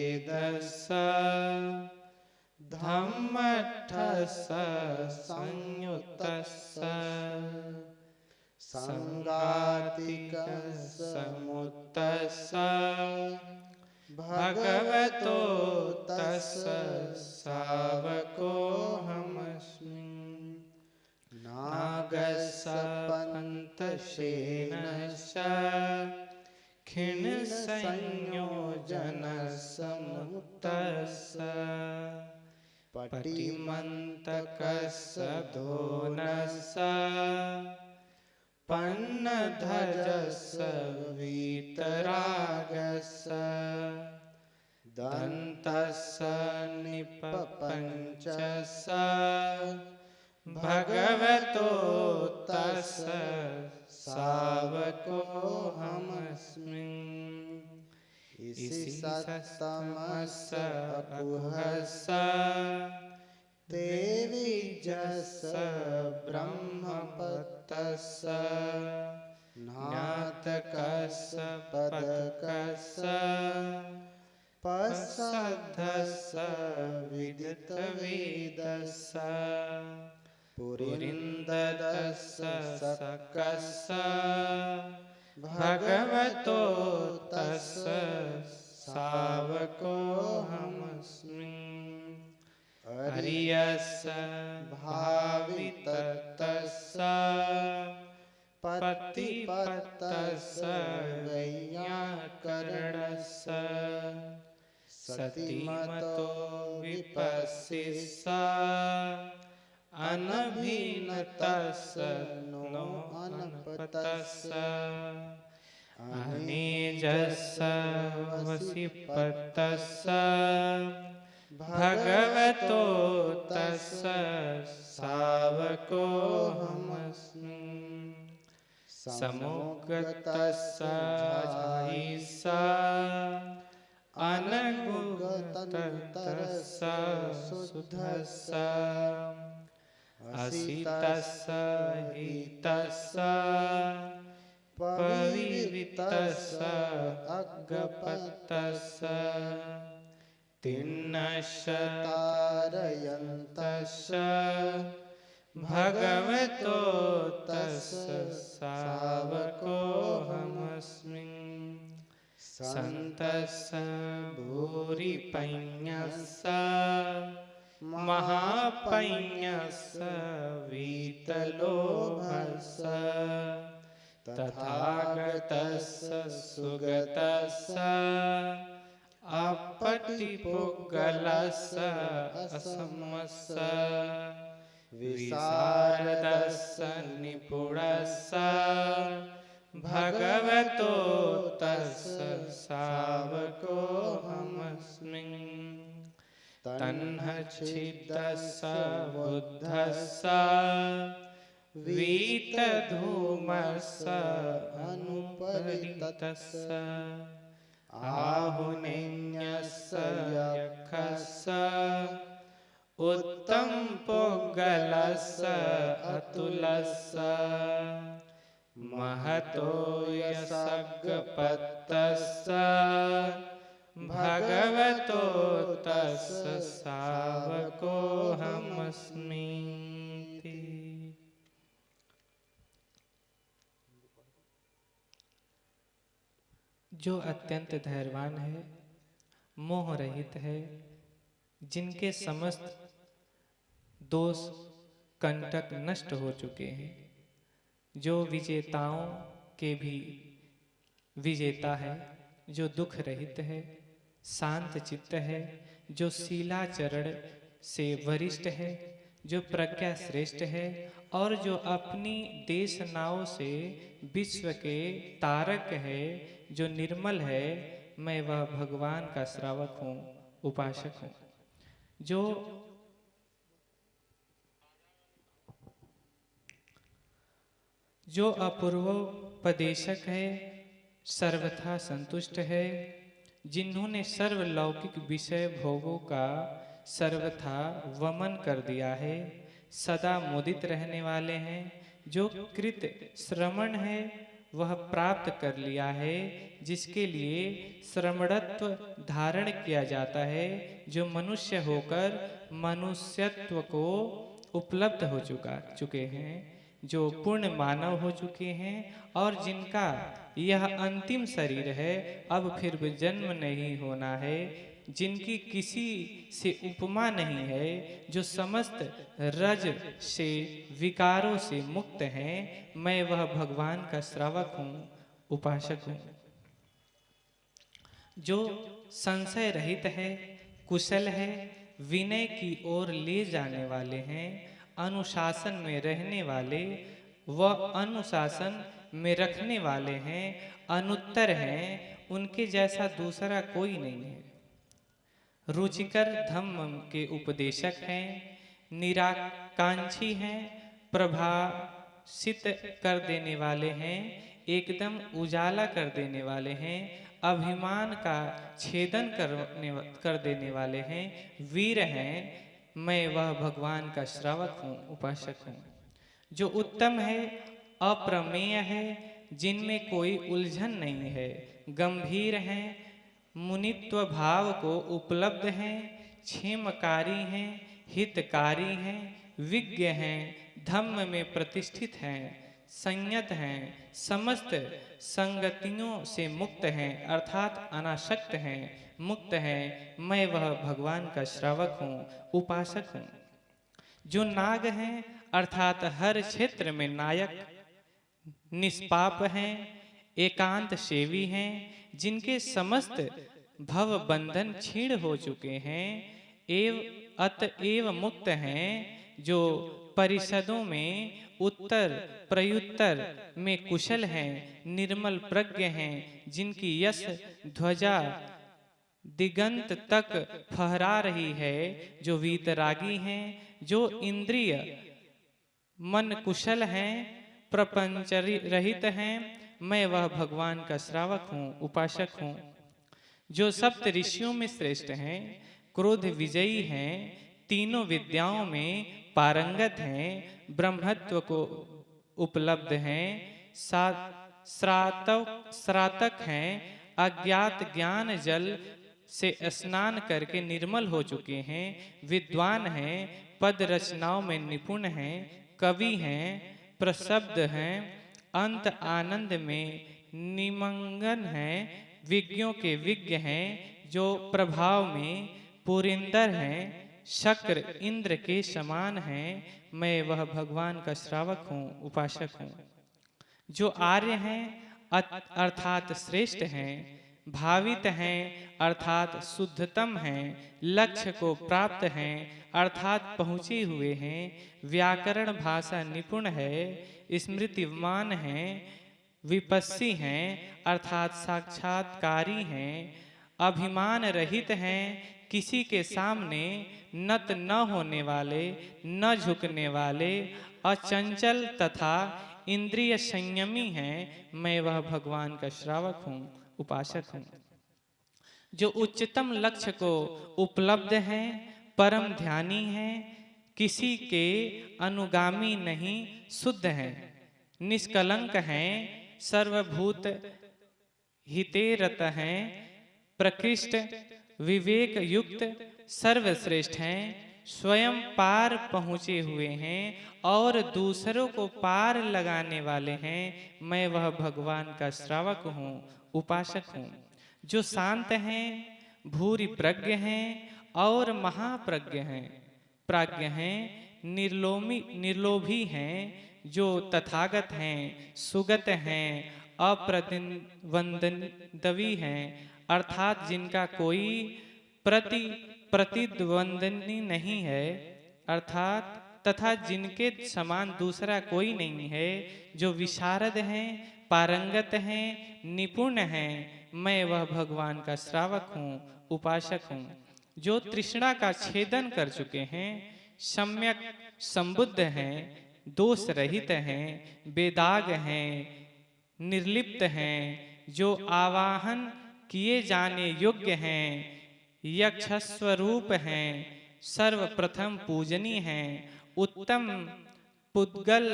वेदस्य धम्मर्थस्य संयुतस्य संगातिकस्य मुक्तस्य भगवतो तस्य शावकोऽहमस्मि। नागस्य पन्तशेनस्य खिन्नसंयोजनस्य मुक्तस्य पटिमन्तकस्य धोनस्य पन्नध्वजस्य वीतरागस्य दन्तस्य निपपञ्चस्य भगवतो तस्य शावकोऽहमस्मि। इसिसस्तमस्य अकुहस्य देवीजस्य ब्रह्मपत्तस्य नातकस्य पदकस्य पश्चद्धस्य विदितवेदस्य पुरीन्दरस्य सकस्य भगवतो तस्य शावकोऽहमस्मि। अर्यस्य भावितस्य पतिपत्तस्य वैयाकरणस्य सतिमतो विपस्सिस्य अनभिनतस्य नो अनपतस्य अनेजस्य वसिपतस्य भगवतो तस्य शावकोऽहमस्मि। समोगतस्य झायिस्य अननुगतस्य शुद्धस्य असितस्य हितस्य पविवितस्य अग्गपतस्य तिन्नस्य तारयन्तस्य भगवतो तस्य शावकोऽहमस्मि। सन्तस्य भूरिपञ्यस्य महापञ्यस्य वीतलोभस्य तथागतस्य सुगतस्य अपटिपुग्गलस्य असमस्य विशारदस्य निपुणस्य भगवतो तस्य शावकोऽहमस्मि। तन्नच्छिदस्य बुद्धस्य वीतधूमस्य अनुपरितस्य आहुनेयस्य यक्षस्य उत्तमपुग्गलस्य अतुलस्य महतो यशग्गपतस्य भगवतो तस्य शावकोऽहमस्मि। जो अत्यंत धैर्यवान है, मोह रहित है, जिनके समस्त दोष कंटक नष्ट हो चुके हैं, जो विजेताओं के भी विजेता है, जो दुख रहित है, शांत चित्त है, जो शीलाचरण से वरिष्ठ है, जो प्रज्ञा श्रेष्ठ है और जो अपनी देश नाव से विश्व के तारक है, जो निर्मल है, मैं वह भगवान का श्रावक हूँ, उपासक हूँ। जो अपूर्वोपदेशक है, सर्वथा संतुष्ट है, जिन्होंने सर्वलौकिक विषय भोगों का सर्वथा वमन कर दिया है, सदा मुदित रहने वाले हैं, जो कृत श्रमण है वह प्राप्त कर लिया है, जिसके लिए श्रमणत्व धारण किया जाता है, जो मनुष्य होकर मनुष्यत्व को उपलब्ध हो चुके हैं, जो पूर्ण मानव हो चुके हैं और जिनका यह अंतिम शरीर है, अब फिर भी जन्म नहीं होना है, जिनकी किसी से उपमा नहीं है, जो समस्त रज से विकारों से मुक्त हैं, मैं वह भगवान का श्रावक हूँ, उपासक हूँ। जो संशय रहित है, कुशल है, विनय की ओर ले जाने वाले हैं, अनुशासन में रहने वाले व अनुशासन में रखने वाले हैं, अनुत्तर हैं, उनके जैसा दूसरा कोई नहीं है। रुचिकर धम्म के उपदेशक हैं, निराकांक्षी हैं, प्रभाषित कर देने वाले हैं, एकदम उजाला कर देने वाले हैं, अभिमान का छेदन कर देने वाले हैं, वीर हैं, मैं वह भगवान का श्रावक हूँ, उपासक हूँ। जो उत्तम है, अप्रमेय है, जिनमें कोई उलझन नहीं है, गंभीर हैं, मुनित्व भाव को उपलब्ध हैं, क्षेमकारी हैं, हितकारी हैं, विज्ञ हैं, धम्म में प्रतिष्ठित हैं, संयत हैं, समस्त संगतियों से मुक्त हैं, अर्थात अनासक्त हैं, मुक्त हैं, मैं वह भगवान का श्रावक हूँ, उपासक हूँ। जो नाग हैं, अर्थात हर क्षेत्र में नायक, निष्पाप हैं, एकांत सेवी हैं, जिनके समस्त भव बंधन क्षीण हो चुके हैं, अतएव मुक्त हैं, जो परिषदों में उत्तर प्रयुत्तर में कुशल हैं, निर्मल प्रज्ञ हैं, जिनकी यश ध्वजा दिगंत तक फहरा रही है, जो वीतरागी हैं, जो इंद्रिय मन कुशल हैं, प्रपंच रहित हैं, मैं वह भगवान का श्रावक हूँ, उपासक हूँ। जो सप्त ऋषियों में श्रेष्ठ हैं, क्रोध विजयी हैं, तीनों विद्याओं में पारंगत हैं, ब्रह्मत्व को उपलब्ध हैं, श्रातक हैं, अज्ञात ज्ञान जल से स्नान करके निर्मल हो चुके हैं, विद्वान हैं, पद रचनाओं में निपुण हैं, कवि हैं, प्रशब्द हैं, अंत आनंद में निमंगन हैं, विज्ञों के विज्ञ हैं, जो प्रभाव में पुरिंदर हैं, शक्र इंद्र के समान हैं, मैं वह भगवान का श्रावक हूँ, उपासक हूँ। जो आर्य हैं, अर्थात श्रेष्ठ हैं, भावित हैं, अर्थात शुद्धतम हैं, लक्ष्य को प्राप्त हैं, अर्थात पहुँचे हुए हैं, व्याकरण भाषा निपुण है, स्मृतिमान हैं, विपस्सी हैं, अर्थात साक्षात्कारी हैं, अभिमान रहित हैं, किसी के सामने नत न होने वाले, न झुकने वाले, अचंचल तथा इंद्रिय संयमी हैं, मैं वह भगवान का श्रावक हूँ, उपासक हूँ। जो उच्चतम लक्ष्य को उपलब्ध हैं, परम ध्यानी हैं, किसी के अनुगामी नहीं, शुद्ध हैं, निष्कलंक हैं, सर्वभूत हितेरत हैं, प्रकृष्ट विवेक युक्त सर्वश्रेष्ठ हैं, स्वयं पार पहुँचे हुए हैं और दूसरों को पार लगाने वाले हैं, मैं वह भगवान का श्रावक हूँ, उपासक हूँ। जो शांत हैं, भूरि प्रज्ञ हैं और महाप्रज्ञ हैं, प्राज्ञ हैं, निर्लोभी हैं, जो तथागत हैं, सुगत हैं, अप्रतिद्वंदवी हैं, अर्थात जिनका कोई प्रतिद्वंदनी नहीं है, अर्थात तथा जिनके समान दूसरा कोई नहीं है, जो विशारद हैं, पारंगत हैं, निपुण हैं, मैं वह भगवान का श्रावक हूँ, उपासक हूँ। जो तृष्णा का छेदन कर चुके हैं, सम्यक संबुद्ध हैं, दोष रहित हैं, बेदाग हैं, निर्लिप्त हैं, जो आवाहन किए जाने योग्य हैं, यक्षस्वरूप हैं, सर्वप्रथम पूजनीय हैं, उत्तम पुद्गल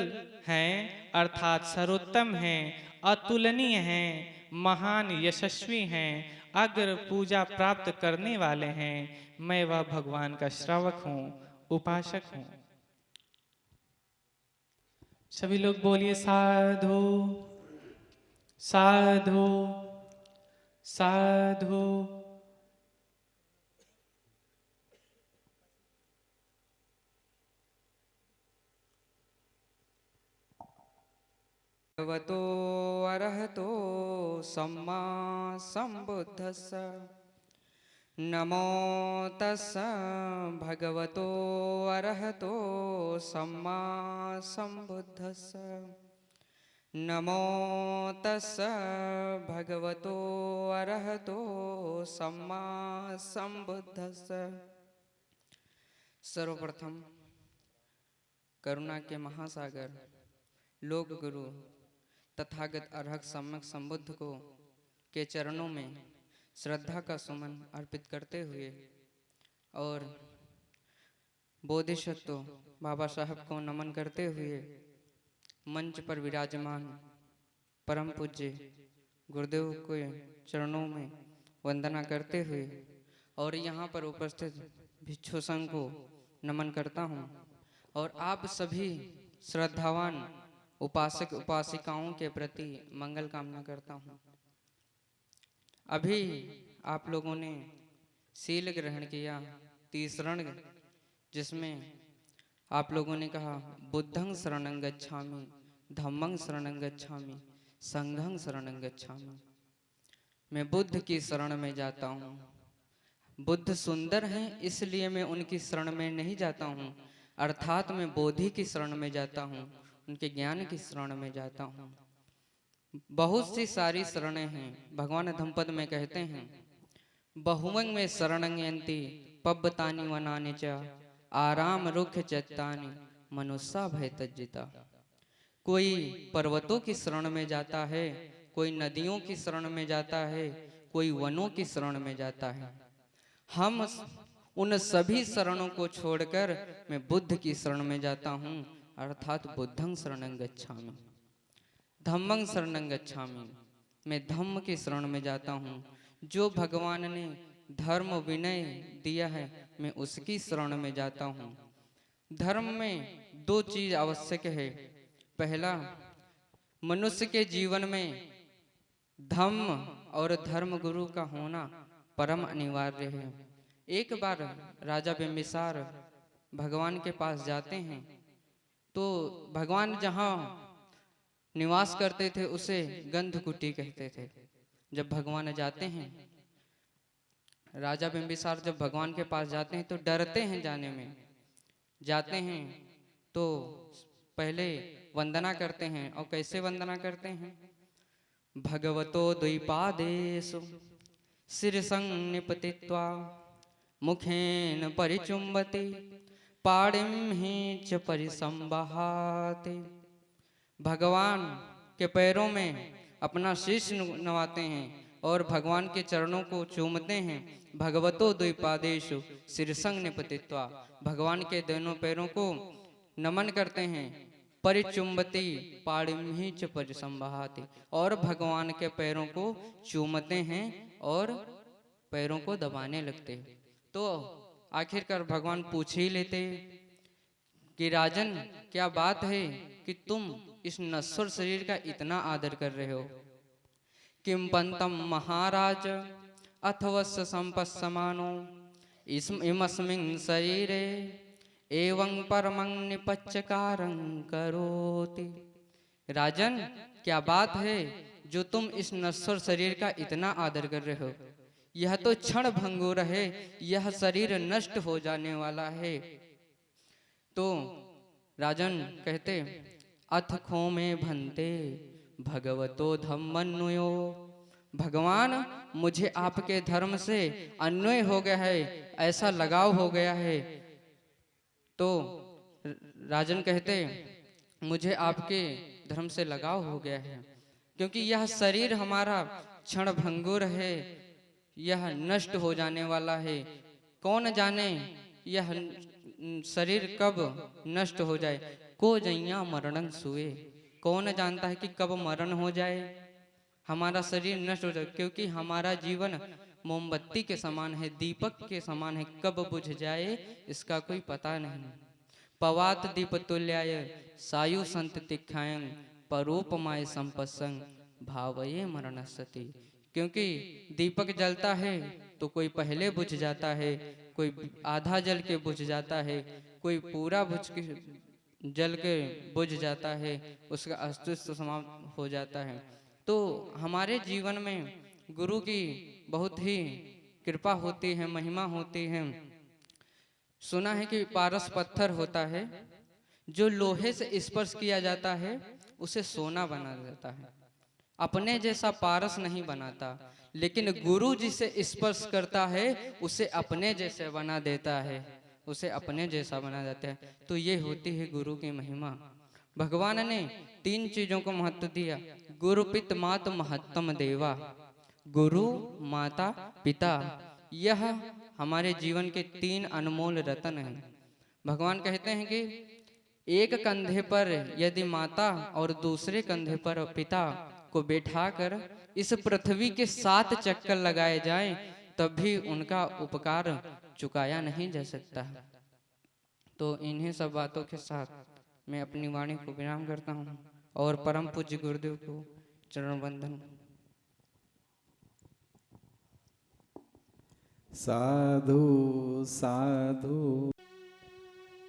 हैं अर्थात सर्वोत्तम हैं, अतुलनीय हैं, महान यशस्वी हैं, अग्र पूजा प्राप्त करने वाले हैं। मैं वह भगवान का श्रावक हूँ, उपासक हूँ। सभी लोग बोलिए साधु साधु साधु। भगवतो अरहतो सम्मा सम्बुद्धस्स नमो तस्स भगवतो अरहतो सम्मा सम्बुद्धस्स नमो तस्स भगवतो अरहतो सम्मा सम्बुद्धस्स। सर्वप्रथम करुणा के महासागर लोक गुरु तथागत अर्हक सम्यक संबुद्ध को के चरणों में श्रद्धा का सुमन अर्पित करते हुए और बोधिसत्व बाबा साहब को नमन करते हुए मंच पर विराजमान परम पूज्य गुरुदेव के चरणों में वंदना करते हुए और यहाँ पर उपस्थित भिक्षु संघ को नमन करता हूँ और आप सभी श्रद्धावान उपासक उपासिकाओं के प्रति मंगल कामना करता हूँ। अभी आप लोगों ने शील ग्रहण किया तीसरण, जिसमें आप लोगों ने कहा बुद्धं शरणं गच्छामि, धम्मं शरणं गच्छामि, संघं शरणं गच्छामि। मैं बुद्ध की शरण में जाता हूँ। बुद्ध सुंदर हैं इसलिए मैं उनकी शरण में नहीं जाता हूँ, अर्थात मैं बोधि की शरण में जाता हूँ, उनके ज्ञान की शरण में जाता हूँ। बहुत सी सारी शरणें हैं। भगवान धम्पद में कहते हैं बहुवंग में शरणं यन्ति पब्बतानि वनानि च आराम रुक्ष चत्तानि मनुष्या भय तज्जिता। कोई पर्वतों की शरण में जाता है, कोई नदियों की शरण में जाता है, कोई वनों की शरण में जाता है। हम उन सभी शरणों को छोड़कर मैं बुद्ध की शरण में जाता हूँ, अर्थात बुद्धं शरणं गच्छामि, धम्मं शरणं गच्छामि। मैं धम्म की शरण में जाता हूँ। जो भगवान ने धर्म विनय दिया है मैं उसकी शरण में जाता हूँ। धर्म में दो चीज आवश्यक है। पहला, मनुष्य के जीवन में धम्म और धर्म गुरु का होना परम अनिवार्य है। एक बार राजा बिंबिसार भगवान के पास जाते हैं तो भगवान जहाँ निवास करते थे उसे गंधकुटी कहते थे। जब भगवान जाते हैं, राजा बिंबिसार जब भगवान के पास जाते हैं तो डरते हैं जाने में। जाते हैं तो पहले वंदना करते हैं। और कैसे वंदना करते हैं? भगवतो द्विपादेषु शिरसं निपतित्वा मुखेन परिचुम्बति पाणिं हि च परिसंवहाति। भगवान के पैरों में अपना शीश नवाते हैं और भगवान के चरणों को चूमते हैं। भगवतो द्विपादेषु शिरसं निपतित्वा, भगवान के दोनों पैरों को नमन करते हैं। परिचुम्बति पाणिं हि च परिसंवहाति, और भगवान के पैरों को चूमते हैं और पैरों को दबाने लगते हैं। तो आखिरकार भगवान पूछ ही लेते कि राजन, क्या बात है कि तुम इस नश्वर शरीर का इतना आदर कर रहे हो? किम पंतम महाराज अथवस्य संपस्समानो इमस्मिन् शरीरे एवं परमं निपच्चकारं करोति। राजन, क्या बात है जो तुम इस नश्वर शरीर का इतना आदर कर रहे हो? यह तो क्षण भंगुर है, यह शरीर नष्ट हो जाने वाला है। तो राजन कहते अथ खो में भंते भगवतो धम्मन्वयो। भगवान, मुझे आपके धर्म से अन्वय हो गया है, ऐसा लगाव हो गया है। तो राजन कहते मुझे आपके धर्म से लगाव हो गया है, क्योंकि यह शरीर हमारा क्षण भंगुर है, यह नष्ट हो जाने वाला है। कौन जाने यह शरीर कब नष्ट हो जाए। को जैया मरणन सुए। कौन जानता है कि कब मरण हो जाए, हमारा शरीर नष्ट हो जाए, क्योंकि हमारा जीवन मोमबत्ती के समान है, दीपक के समान है, कब बुझ जाए इसका कोई पता नहीं। पवात दीप तुल्याय सायु संत तिखायं परोपमाय संपसंग भावये मरणसति। क्योंकि दीपक जलता है तो कोई पहले बुझ जाता है, कोई आधा जल के बुझ जाता है, कोई पूरा बुझ के जल के बुझ जाता है, उसका अस्तित्व समाप्त हो जाता है। तो हमारे जीवन में गुरु की बहुत ही कृपा होती है, महिमा होती है। सुना है कि पारस पत्थर होता है, जो लोहे से स्पर्श किया जाता है उसे सोना बना देता है। अपने जैसा पारस नहीं बनाता, लेकिन गुरु जिसे स्पर्श करता है उसे अपने जैसे बना देता है, उसे अपने जैसा बना देता है। तो ये होती है गुरु की महिमा। भगवान ने 3 चीजों को महत्व दिया। गुरु पित मात महत्तम देवा। गुरु, माता, पिता, यह हमारे जीवन के 3 अनमोल रत्न हैं। भगवान कहते हैं कि एक कंधे पर यदि माता और दूसरे कंधे पर पिता को बैठाकर इस पृथ्वी के 7 चक्कर लगाए जाएं, तब भी उनका उपकार चुकाया नहीं जा सकता। तो इन्हीं सब बातों के साथ मैं अपनी वाणी को विराम करता हूँ और परम पूज्य गुरुदेव को चरण वंदन। साधु साधु।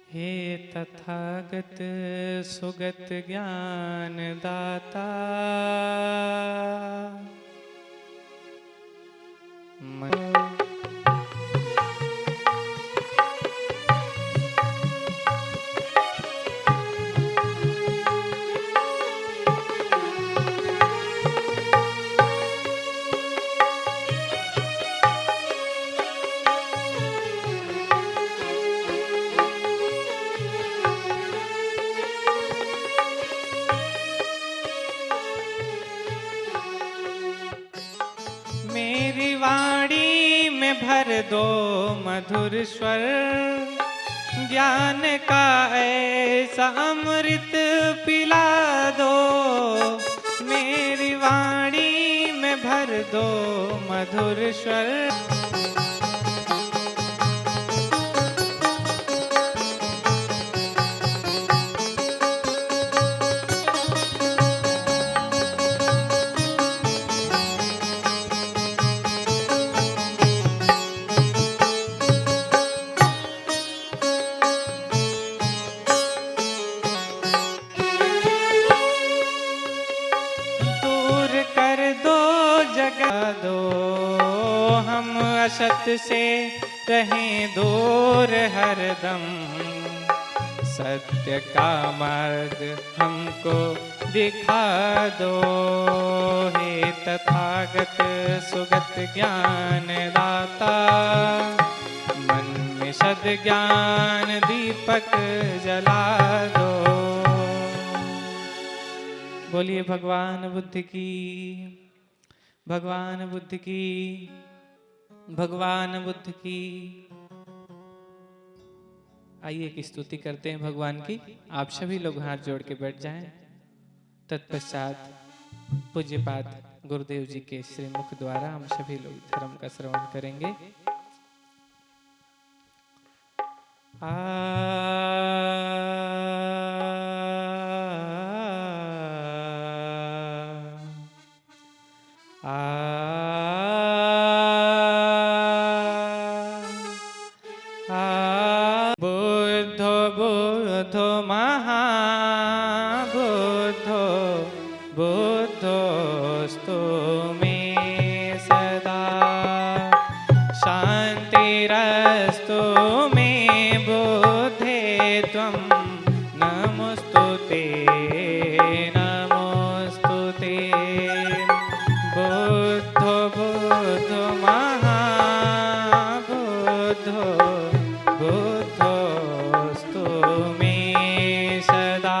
हे तथागत सुगत ज्ञान दाता, मेरी वाणी में भर दो मधुर स्वर, ज्ञान का ऐसा अमृत पिला दो। मेरी वाणी में भर दो मधुर स्वर। दो हम असत से रहें दूर हरदम, सत्य का मार्ग हमको दिखा दो। हे तथागत सुगत ज्ञान दाता, मन में सद ज्ञान दीपक जला दो। बोलिए भगवान बुद्ध की, भगवान बुद्ध की, भगवान बुद्ध की। आइए एक स्तुति करते हैं भगवान की। आप सभी लोग हाथ जोड़ के बैठ जाएं। तत्पश्चात पूज्यपाद गुरुदेव जी के श्रीमुख द्वारा हम सभी लोग धर्म का श्रवण करेंगे। बुद्धो बुद्धो महाबुद्धो बुद्धोस्तु मे सदा, शान्तिरस्तु मे बुद्धे त्वं नमोस्तुते नमोस्तुते। बुद्धो बुद्धो महाबुद्धो बुद्धोस्तु मे सदा।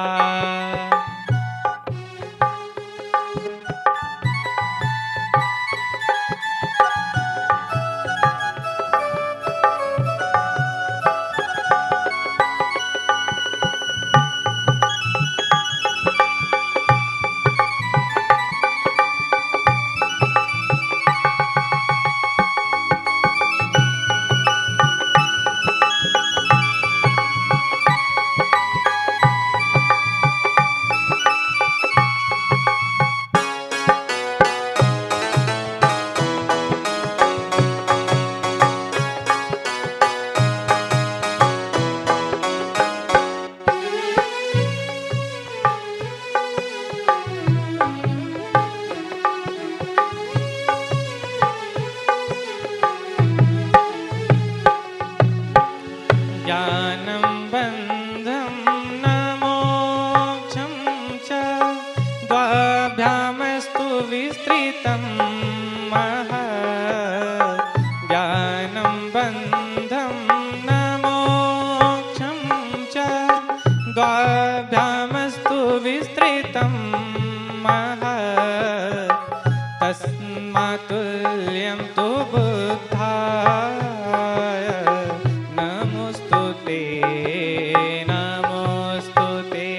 ज्ञानं बन्धं न मोक्षं च द्वाभ्यामस्तु विस्तृतं महत् ज्ञानं बन्धं न मोक्षं च द्वाभ्यामस्तु विस्तृतं महत् तस्मात्तुल्यं तु बुद्धाय नमोस्तुते नमोस्तुते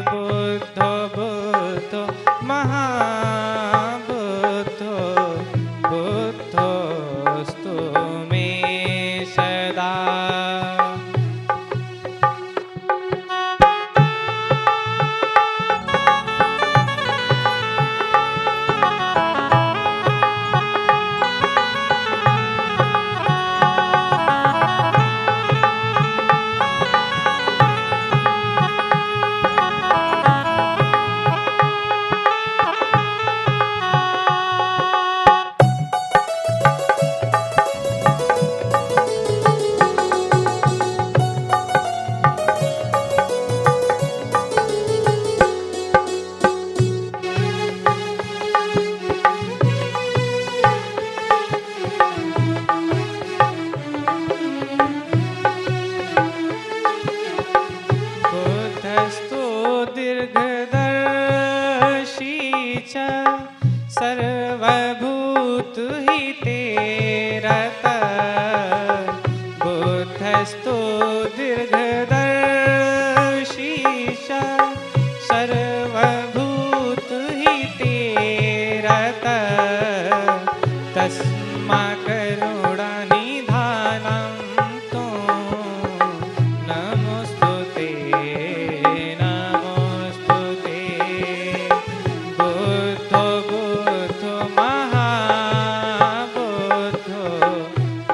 बुद्धो बुद्धो महाबुद्धो बुद्धोस्तु मे सदा। बुद्धस्तु दीर्घदर्शी च सर्वभूतहिते रतः बुद्धस्तु दीर्घदर्शी च सर्वभूतहिते रतः तस्मात् करुणानिधानं तु नमोस्तुते नमोस्तुते बुद्धो बुद्धो महाबुद्धो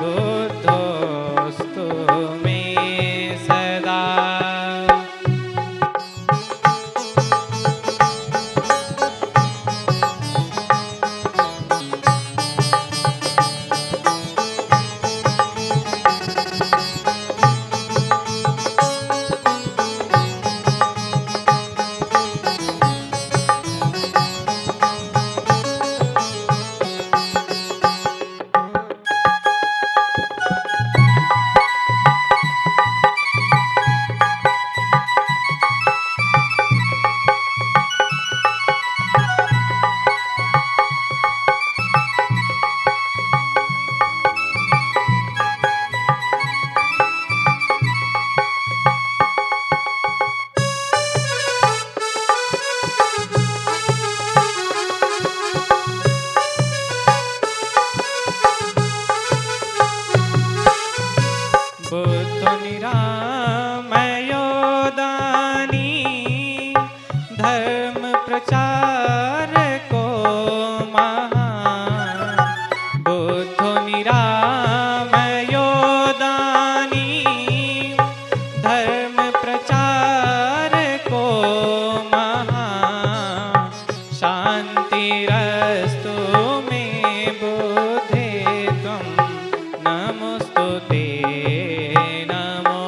बुद्धोस्तु मे सदा। बुद्धो निरामयो दानी धर्म प्रचारको महान् बुद्धो निरामयो दानी धर्म प्रचारको महान् शान्तिरस्तु मे बुद्धे त्वं नमोस्तुते नमो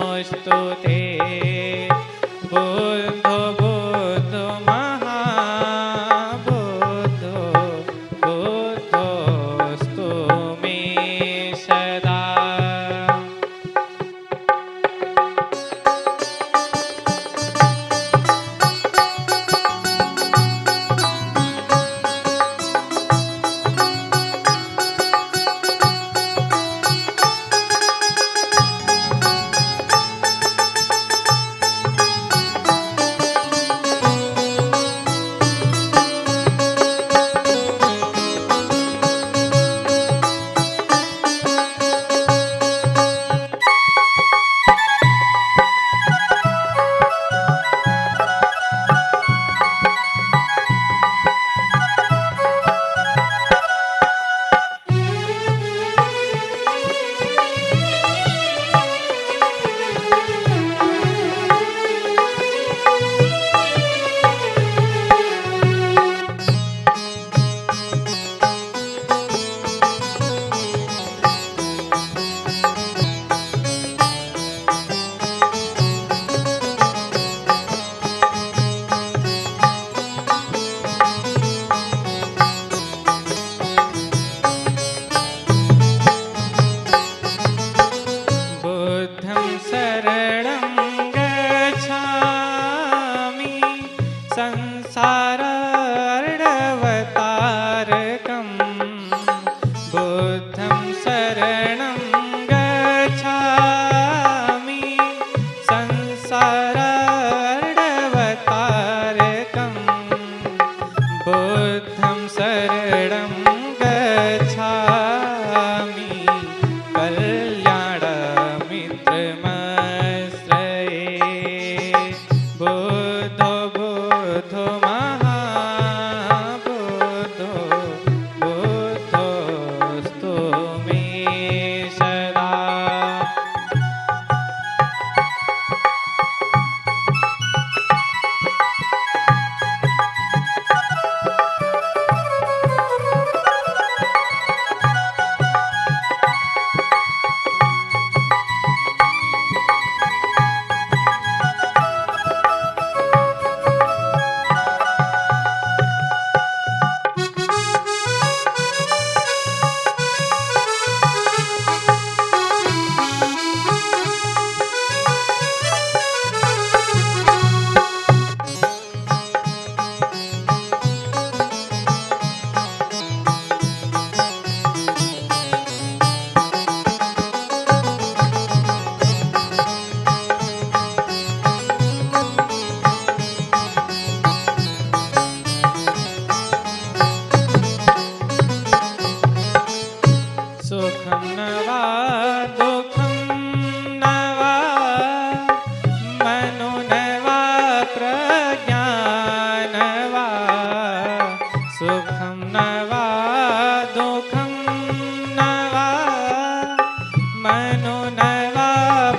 अनुनवा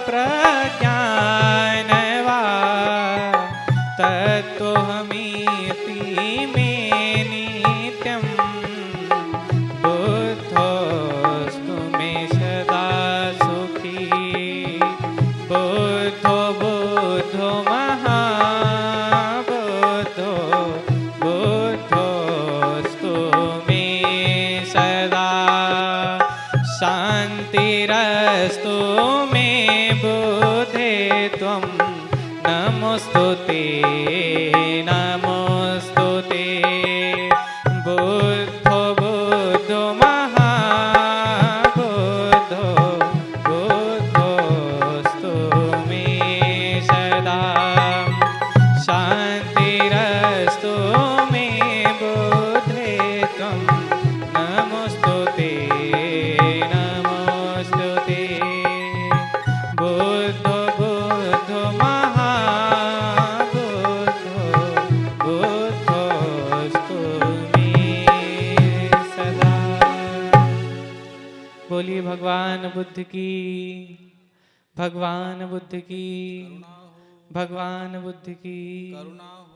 प्रज्ञानवा तत्त्वमीति मे नित्यं बुद्धोऽस्तु मे सदा सुखी बुद्धो बुद्धो महाबुद्धो बुद्धोऽस्तु मे सदा शान्तिरस्तु मे बुद्धे त्वं नमोस्तुते नमोस्तुते बुद्धो बुद्धो महाबुद्धो बुद्धोऽस्तु मे सदा शान्तिरस्तु मे बुद्धे त्वं नमोस्तुते नमोस्तुते बुद्धो बुद्धो महाबुद्धो बुद्धोऽस्तु मे सदा। बोलिए भगवान बुद्ध की, भगवान बुद्ध की, भगवान बुद्ध की। करुणा हो।